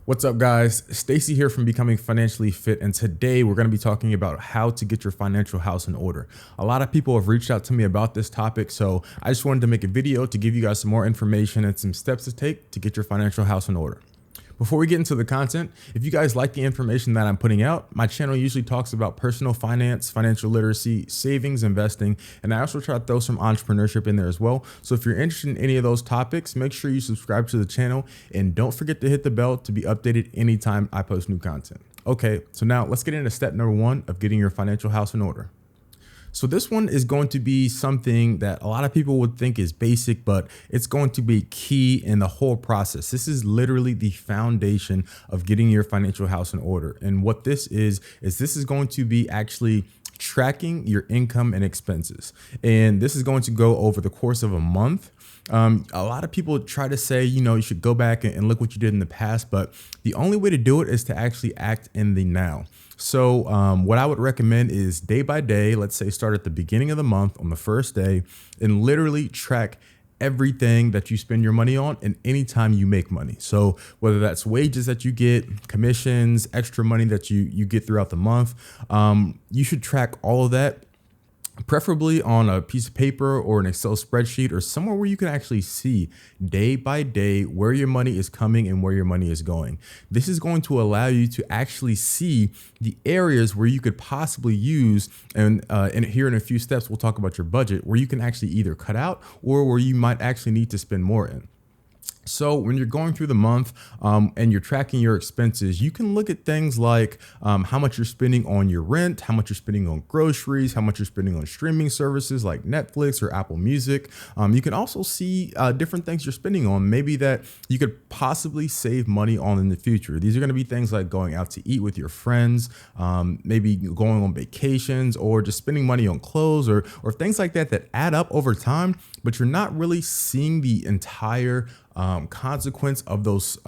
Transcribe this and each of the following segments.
What's up, guys? Stacy here from Becoming Financially Fit, and today we're going to be talking about how to get your financial house in order. A lot of people have reached out to me about this topic, so I just wanted to make a video to give you guys some more information and some steps to take to get your financial house in order. Before we get into the content, if you guys like the information that I'm putting out, my channel usually talks about personal finance, financial literacy, savings, investing, and I also try to throw some entrepreneurship in there as well. So if you're interested in any of those topics, make sure you subscribe to the channel and don't forget to hit the bell to be updated anytime I post new content. Okay, so now let's get into step number one of getting your financial house in order. So this one is going to be something that a lot of people would think is basic, but it's going to be key in the whole process. This is literally the foundation of getting your financial house in order. And what this is this is going to be actually tracking your income and expenses. And this is going to go over the course of a month. A lot of people try to say, you should go back and look what you did in the past, but the only way to do it is to actually act in the now. So what I would recommend is day by day, let's say start at the beginning of the month on the first day and literally track everything that you spend your money on and anytime you make money. So whether that's wages that you get, commissions, extra money that you get throughout the month, you should track all of that, preferably on a piece of paper or an Excel spreadsheet or somewhere where you can actually see day by day where your money is coming and where your money is going. This is going to allow you to actually see the areas where you could possibly use, and here in a few steps, we'll talk about your budget, where you can actually either cut out or where you might actually need to spend more in. So when you're going through the month and you're tracking your expenses, you can look at things like how much you're spending on your rent, how much you're spending on groceries, how much you're spending on streaming services like Netflix or Apple Music. You can also see different things you're spending on, maybe that you could possibly save money on in the future. These are going to be things like going out to eat with your friends, maybe going on vacations, or just spending money on clothes or things like that add up over time, but you're not really seeing the entire consequence of those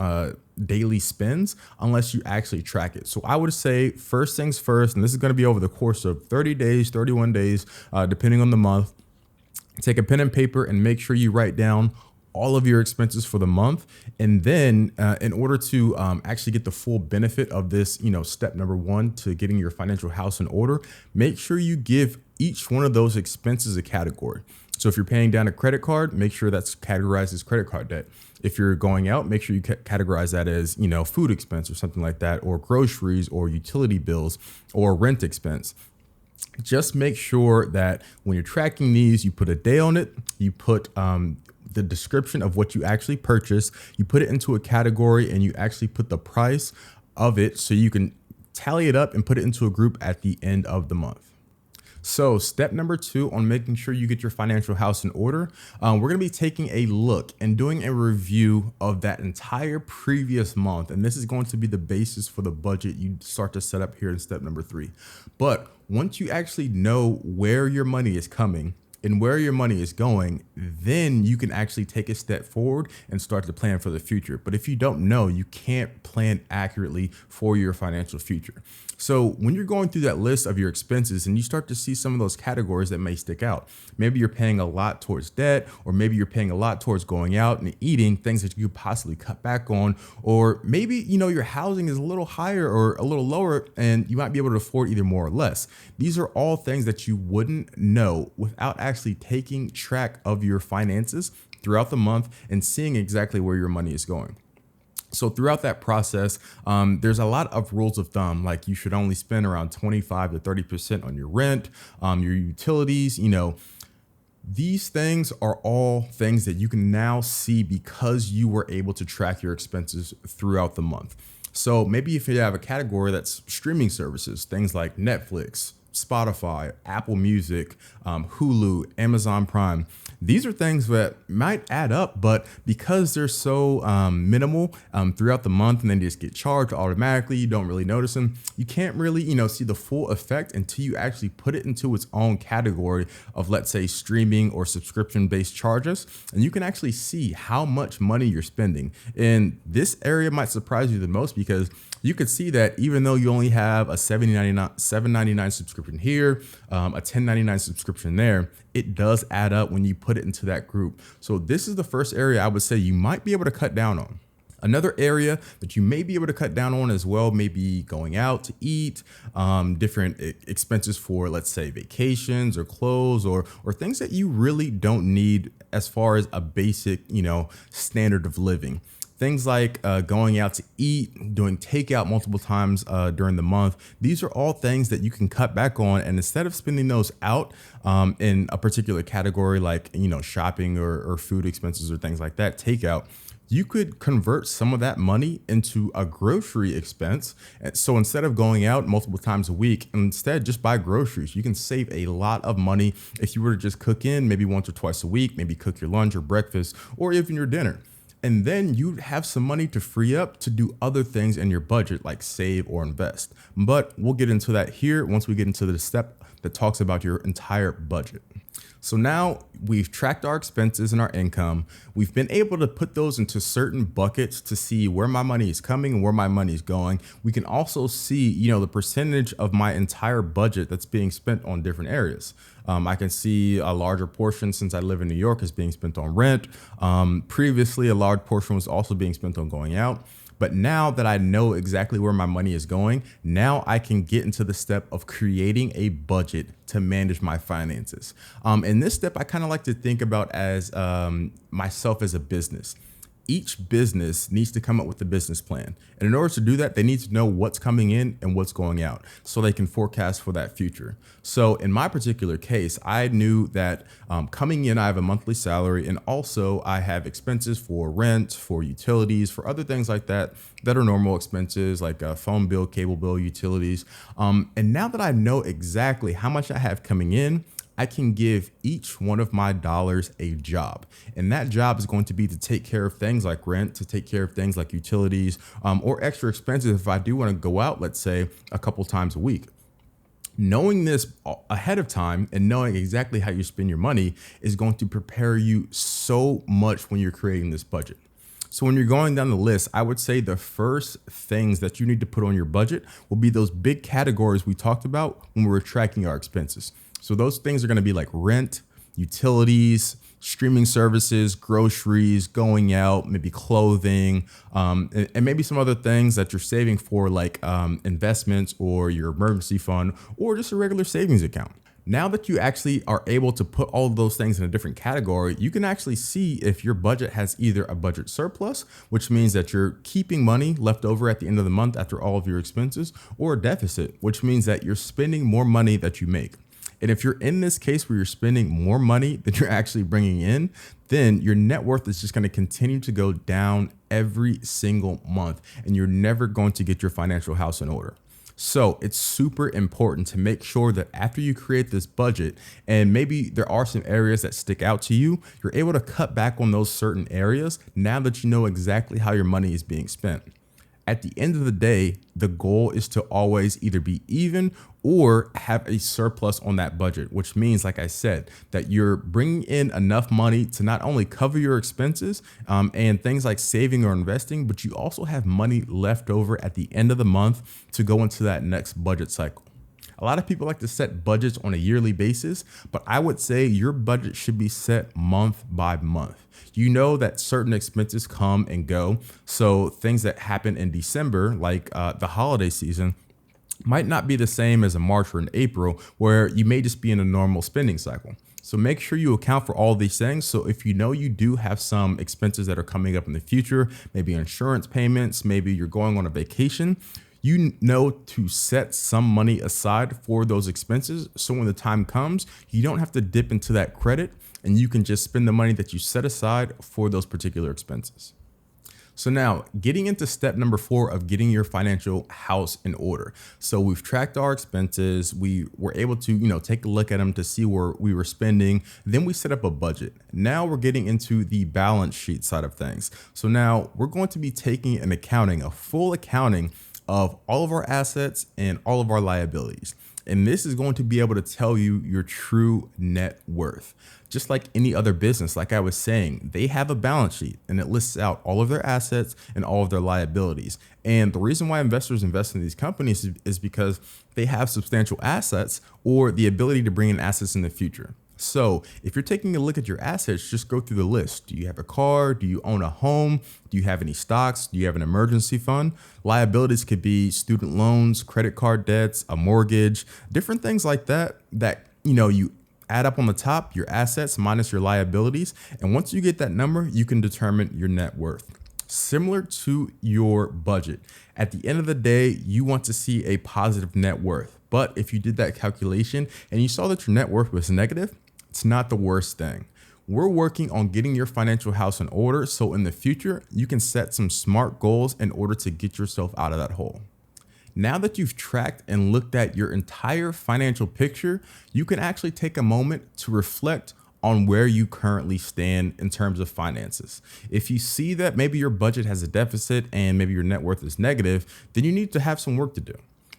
daily spends unless you actually track it. So I would say first things first, and this is going to be over the course of 30 days, 31 days, depending on the month. Take a pen and paper and make sure you write down all of your expenses for the month. And then in order to actually get the full benefit of this, step number one to getting your financial house in order, make sure you give each one of those expenses a category. So if you're paying down a credit card, make sure that's categorized as credit card debt. If you're going out, make sure you categorize that as, food expense or something like that, or groceries or utility bills or rent expense. Just make sure that when you're tracking these, you put a day on it, you put the description of what you actually purchased, you put it into a category, and you actually put the price of it so you can tally it up and put it into a group at the end of the month. So step number two on making sure you get your financial house in order, we're going to be taking a look and doing a review of that entire previous month. And this is going to be the basis for the budget you start to set up here in step number three. But once you actually know where your money is coming and where your money is going, then you can actually take a step forward and start to plan for the future. But if you don't know, you can't plan accurately for your financial future. So when you're going through that list of your expenses and you start to see some of those categories that may stick out, maybe you're paying a lot towards debt, or maybe you're paying a lot towards going out and eating, things that you could possibly cut back on, or maybe, your housing is a little higher or a little lower and you might be able to afford either more or less. These are all things that you wouldn't know without actually taking track of your finances throughout the month and seeing exactly where your money is going. So throughout that process, there's a lot of rules of thumb, like you should only spend around 25 to 30% on your rent, your utilities. These things are all things that you can now see because you were able to track your expenses throughout the month. So maybe if you have a category that's streaming services, things like Netflix, Spotify, Apple Music, Hulu, Amazon Prime. These are things that might add up, but because they're so minimal throughout the month and then just get charged automatically, you don't really notice them. You can't really, see the full effect until you actually put it into its own category of, let's say, streaming or subscription-based charges. And you can actually see how much money you're spending. And this area might surprise you the most because you could see that even though you only have a $7.99 subscription here, a $10.99 subscription there, it does add up when you put it into that group. So this is the first area I would say you might be able to cut down on. Another area that you may be able to cut down on as well, maybe going out to eat, different expenses for, let's say, vacations or clothes or things that you really don't need as far as a basic, standard of living. Things like going out to eat, doing takeout multiple times during the month. These are all things that you can cut back on. And instead of spending those out in a particular category, like, shopping or food expenses or things like that, takeout, you could convert some of that money into a grocery expense. And so instead of going out multiple times a week, instead just buy groceries. You can save a lot of money if you were to just cook in maybe once or twice a week, maybe cook your lunch or breakfast or even your dinner. And then you'd have some money to free up to do other things in your budget, like save or invest. But we'll get into that here once we get into the step that talks about your entire budget. So now we've tracked our expenses and our income. We've been able to put those into certain buckets to see where my money is coming and where my money is going. We can also see, the percentage of my entire budget that's being spent on different areas. I can see a larger portion, since I live in New York, is being spent on rent. Previously, a large portion was also being spent on going out. But now that I know exactly where my money is going, now I can get into the step of creating a budget to manage my finances. And this step I kind of like to think about as myself as a business. Each business needs to come up with a business plan. And in order to do that, they need to know what's coming in and what's going out so they can forecast for that future. So in my particular case, I knew that coming in, I have a monthly salary, and also I have expenses for rent, for utilities, for other things like that are normal expenses like a phone bill, cable bill, utilities. And now that I know exactly how much I have coming in, I can give each one of my dollars a job. And that job is going to be to take care of things like rent, to take care of things like utilities, or extra expenses if I do want to go out, let's say, a couple times a week. Knowing this ahead of time and knowing exactly how you spend your money is going to prepare you so much when you're creating this budget. So when you're going down the list, I would say the first things that you need to put on your budget will be those big categories we talked about when we were tracking our expenses. So those things are going to be like rent, utilities, streaming services, groceries, going out, maybe clothing, and maybe some other things that you're saving for, like investments or your emergency fund or just a regular savings account. Now that you actually are able to put all of those things in a different category, you can actually see if your budget has either a budget surplus, which means that you're keeping money left over at the end of the month after all of your expenses, or a deficit, which means that you're spending more money that you make. And if you're in this case where you're spending more money than you're actually bringing in, then your net worth is just going to continue to go down every single month, and you're never going to get your financial house in order. So it's super important to make sure that after you create this budget, and maybe there are some areas that stick out to you, you're able to cut back on those certain areas now that you know exactly how your money is being spent. At the end of the day, the goal is to always either be even or have a surplus on that budget, which means, like I said, that you're bringing in enough money to not only cover your expenses and things like saving or investing, but you also have money left over at the end of the month to go into that next budget cycle. A lot of people like to set budgets on a yearly basis, but I would say your budget should be set month by month. You know that certain expenses come and go. So things that happen in December, like the holiday season, might not be the same as a March or an April, where you may just be in a normal spending cycle. So make sure you account for all these things. So if you know you do have some expenses that are coming up in the future, maybe insurance payments, maybe you're going on a vacation, you know to set some money aside for those expenses. So when the time comes, you don't have to dip into that credit, and you can just spend the money that you set aside for those particular expenses. So now getting into step number 4 of getting your financial house in order. So we've tracked our expenses. We were able to, take a look at them to see where we were spending. Then we set up a budget. Now we're getting into the balance sheet side of things. So now we're going to be taking an accounting, a full accounting of all of our assets and all of our liabilities. And this is going to be able to tell you your true net worth. Just like any other business, like I was saying, they have a balance sheet and it lists out all of their assets and all of their liabilities. And the reason why investors invest in these companies is because they have substantial assets or the ability to bring in assets in the future. So if you're taking a look at your assets, just go through the list. Do you have a car? Do you own a home? Do you have any stocks? Do you have an emergency fund? Liabilities could be student loans, credit card debts, a mortgage, different things like that, you add up on the top, your assets minus your liabilities. And once you get that number, you can determine your net worth. Similar to your budget. At the end of the day, you want to see a positive net worth. But if you did that calculation and you saw that your net worth was negative, it's not the worst thing. We're working on getting your financial house in order, so in the future, you can set some smart goals in order to get yourself out of that hole. Now that you've tracked and looked at your entire financial picture, you can actually take a moment to reflect on where you currently stand in terms of finances. If you see that maybe your budget has a deficit and maybe your net worth is negative, then you need to have some work to do.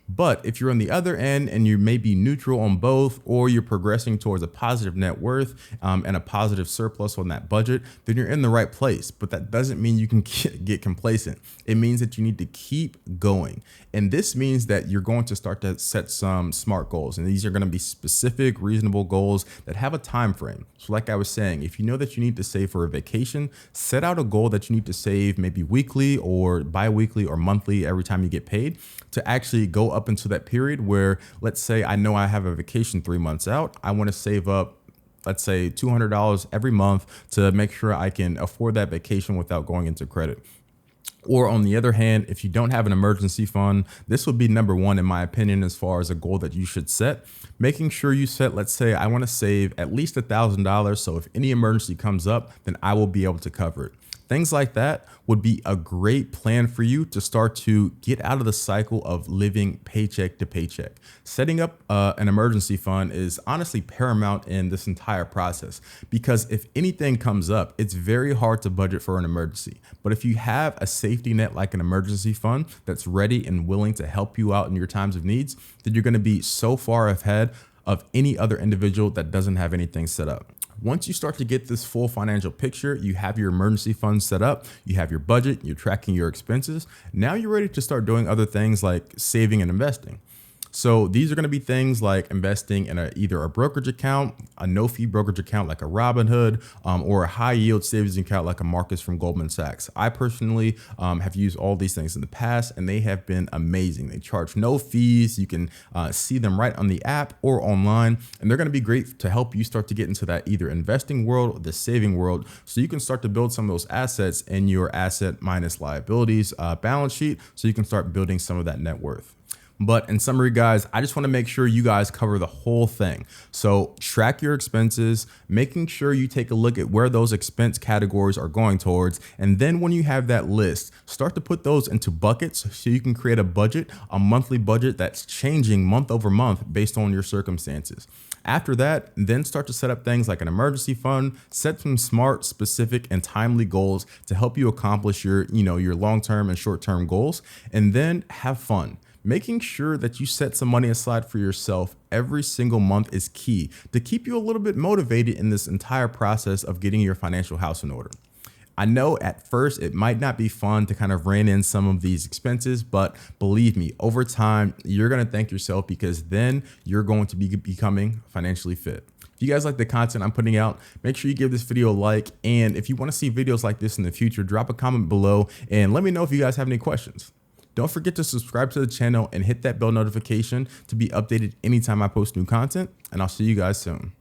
But if you're on the other end and you may be neutral on both, or you're progressing towards a positive net worth and a positive surplus on that budget, then you're in the right place. But that doesn't mean you can get complacent. It means that you need to keep going. And this means that you're going to start to set some smart goals. And these are going to be specific, reasonable goals that have a time frame. So like I was saying, if you know that you need to save for a vacation, set out a goal that you need to save maybe weekly or bi-weekly or monthly every time you get paid to actually go up into that period where, let's say I know I have a vacation 3 months out. I want to save up, let's say $200 every month to make sure I can afford that vacation without going into credit. Or on the other hand, if you don't have an emergency fund, this would be number one, in my opinion, as far as a goal that you should set. Making sure you set, let's say I want to save at least $1,000. So if any emergency comes up, then I will be able to cover it. Things like that would be a great plan for you to start to get out of the cycle of living paycheck to paycheck. Setting up an emergency fund is honestly paramount in this entire process, because if anything comes up, it's very hard to budget for an emergency. But if you have a safety net like an emergency fund that's ready and willing to help you out in your times of needs, then you're going to be so far ahead of any other individual that doesn't have anything set up. Once you start to get this full financial picture, you have your emergency fund set up, you have your budget, you're tracking your expenses. Now you're ready to start doing other things like saving and investing. So these are going to be things like investing in either a brokerage account, a no-fee brokerage account like a Robinhood, or a high-yield savings account like a Marcus from Goldman Sachs. I personally have used all these things in the past, and they have been amazing. They charge no fees. You can see them right on the app or online, and they're going to be great to help you start to get into that either investing world or the saving world, so you can start to build some of those assets in your asset minus liabilities balance sheet, so you can start building some of that net worth. But in summary, guys, I just want to make sure you guys cover the whole thing. So track your expenses, making sure you take a look at where those expense categories are going towards. And then when you have that list, start to put those into buckets so you can create a budget, a monthly budget that's changing month over month based on your circumstances. After that, then start to set up things like an emergency fund, set some smart, specific, and timely goals to help you accomplish your long-term and short-term goals, and then have fun. Making sure that you set some money aside for yourself every single month is key to keep you a little bit motivated in this entire process of getting your financial house in order. I know at first it might not be fun to kind of rein in some of these expenses, but believe me, over time, you're going to thank yourself, because then you're going to be becoming financially fit. If you guys like the content I'm putting out, make sure you give this video a like. And if you want to see videos like this in the future, drop a comment below and let me know if you guys have any questions. Don't forget to subscribe to the channel and hit that bell notification to be updated anytime I post new content, and I'll see you guys soon.